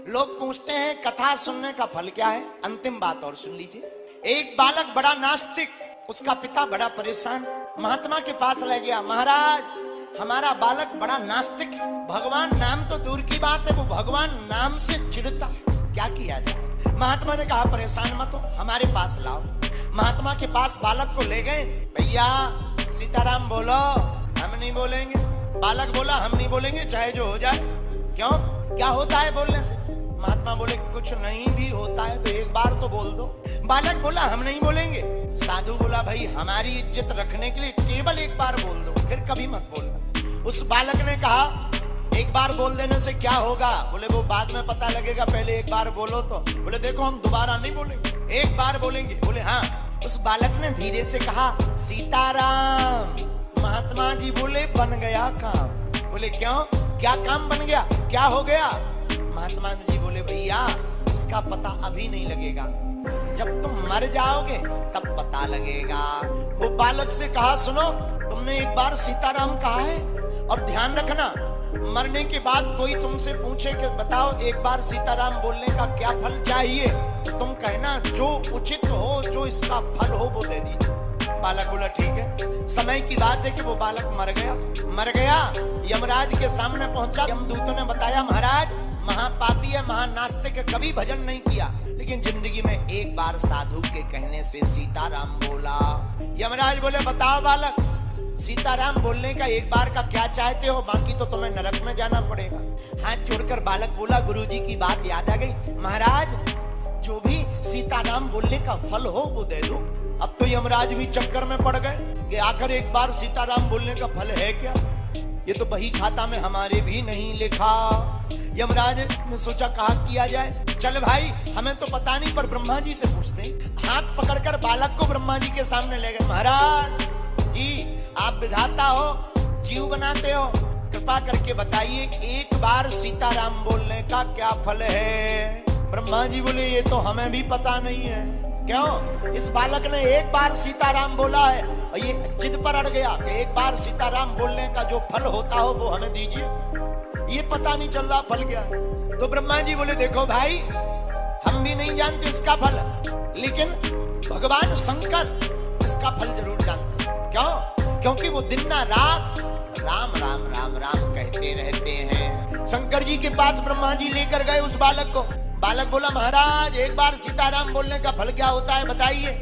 लोग पूछते हैं कथा सुनने का फल क्या है। अंतिम बात और सुन लीजिए। एक बालक बड़ा नास्तिक, उसका पिता बड़ा परेशान, महात्मा के पास ले गया। महाराज, हमारा बालक बड़ा नास्तिक है, भगवान नाम तो दूर की बात है, वो भगवान नाम से चिढ़ता है, क्या किया जाए। महात्मा ने कहा परेशान मत हो, हमारे पास लाओ। महात्मा के पास बालक को ले गए। भैया सीताराम बोलो। हम नहीं बोलेंगे। बालक बोला हम नहीं बोलेंगे, चाहे जो हो जाए। क्यों, क्या होता है बोलने से? महात्मा बोले कुछ नहीं भी होता है तो एक बार तो बोल दो। बालक बोला हम नहीं बोलेंगे। साधु बोला भाई हमारी इज्जत रखने के लिए केवल एक बार बोल दो, फिर कभी मत बोलना। उस बालक ने कहा एक बार बोल देने से क्या होगा? बोले वो बाद में पता लगेगा, पहले एक बार बोलो तो। बोले देखो हम दोबारा नहीं बोलेंगे, एक बार बोलेंगे। बोले हाँ। उस बालक ने धीरे से कहा सीताराम। महात्मा जी बोले बन गया काम। बोले क्यों, क्या काम बन गया, क्या हो गया? महात्मा जी बोले भैया इसका पता अभी नहीं लगेगा, जब तुम मर जाओगे तब पता लगेगा। वो बालक से कहा सुनो, तुमने एक बार सीताराम कहा है, और ध्यान रखना मरने के बाद कोई तुमसे पूछे कि बताओ एक बार सीताराम बोलने का क्या फल चाहिए, तो तुम कहना जो उचित हो, जो इसका फल हो वो दे दीजिए। बालक बोला ठीक है। समय की बात है कि वो बालक मर गया। यमराज के सामने पहुंचा। यमदूतों ने बताया महाराज महापापी है, महानास्तिक है, कभी भजन नहीं किया, लेकिन जिंदगी में एक बार साधु के कहने से सीताराम बोला। यमराज बोले बताओ बालक, सीताराम बोलने का एक बार का क्या चाहते हो, बाकी तो तुम्हें नरक में जाना पड़ेगा। हाथ जोड़कर बालक बोला गुरुजी की बात याद आ गई, महाराज जो भी सीताराम बोलने का फल हो वो दे दो। अब तो यमराज भी चक्कर में पड़ गए कि आखिर एक बार सीताराम बोलने का फल है क्या, ये तो बही खाता में हमारे भी नहीं लिखा। यमराज ने सोचा कहा किया जाए। चल भाई हमें तो पता नहीं, पर ब्रह्मा जी से पूछते। हाथ पकड़कर बालक को ब्रह्मा जी के सामने ले गए। महाराज जी आप विधाता हो, जीव बनाते हो, कृपा करके बताइए एक बार सीताराम बोलने का क्या फल है। ब्रह्मा जी बोले ये तो हमें भी पता नहीं है। क्यों? इस बालक ने एक बार सीताराम बोला है और ये जिद पर अड़ गया कि एक बार सीताराम बोलने का जो फल होता हो वो हमें दीजिए, ये पता नहीं चल रहा फल क्या है। तो ब्रह्मा जी बोले देखो भाई हम भी नहीं जानते इसका फल, लेकिन भगवान शंकर इसका फल जरूर जानते। क्यों? क्योंकि वो दिन ना रात राम राम राम राम कहते रहते हैं। शंकर जी के पास ब्रह्मा जी लेकर गए उस बालक को। बालक बोला महाराज एक बार सीताराम बोलने का फल क्या होता है बताइए।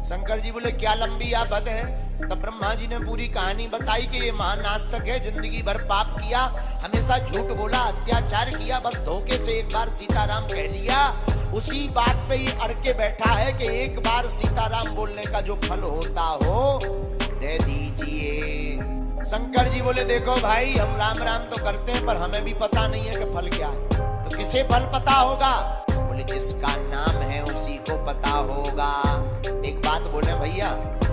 शंकर जी बोले क्या लंबी आफत है। तब ब्रह्मा जी ने पूरी कहानी बताई कि ये महानास्तिक है, जिंदगी भर पाप किया, हमेशा झूठ बोला, अत्याचार किया, बस धोखे से एक बार सीताराम कह लिया, उसी बात पे ये अड़ के बैठा है कि एक बार सीताराम बोलने का जो फल होता हो दे दीजिए। शंकर जी बोले देखो भाई हम राम राम तो करते हैं, पर हमें भी पता नहीं है कि फल क्या है। तो किसे फल पता होगा? बोले जिसका नाम है उसी को पता होगा। एक बात बोले भैया,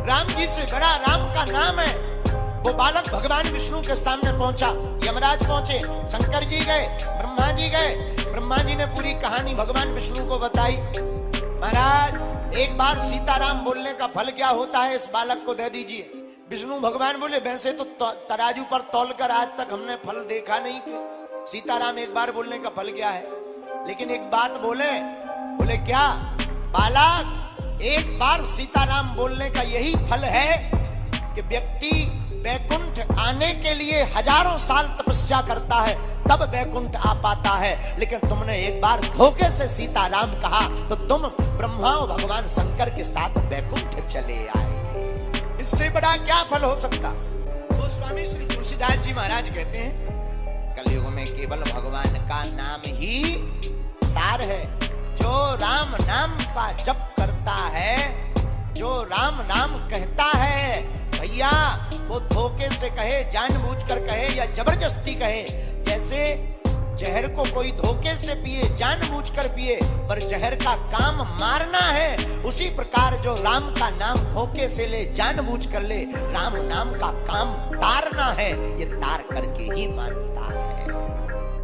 राम जी से बड़ा राम का नाम है। वो बालक भगवान विष्णु के सामने पहुंचा। यमराज पहुंचे, शंकर जी गए, ब्रह्मा जी गए। ब्रह्मा जी ने पूरी कहानी भगवान विष्णु को बताई। महाराज एक बार सीताराम बोलने का फल क्या होता है इस बालक को दे दीजिए। विष्णु भगवान बोले वैसे तो तराजू पर तौलकर आज तक हमने फल देखा नहीं कि सीताराम एक बार बोलने का फल क्या है, लेकिन एक बात बोले। बोले क्या? बालक एक बार सीताराम बोलने का यही फल है कि व्यक्ति वैकुंठ आने के लिए हजारों साल तपस्या करता है तब वैकुंठ आ पाता है, लेकिन तुमने एक बार धोखे से सीताराम कहा तो तुम ब्रह्मा और भगवान शंकर के साथ वैकुंठ चले आए। इससे बड़ा क्या फल हो सकता? तो स्वामी श्री तुलसीदास जी महाराज कहते हैं कलयुग में केवल भगवान का नाम ही सार है। जो राम नाम का जप करता है, जो राम नाम कहता है, भैया वो धोखे से कहे, जानबूझकर कहे या जबरदस्ती कहे, जैसे जहर को कोई धोखे से पिए, जानबूझकर पिए, पर जहर का काम मारना है, उसी प्रकार जो राम का नाम धोखे से ले, जानबूझकर ले, राम नाम का काम तारना है, ये तार करके ही मानता है।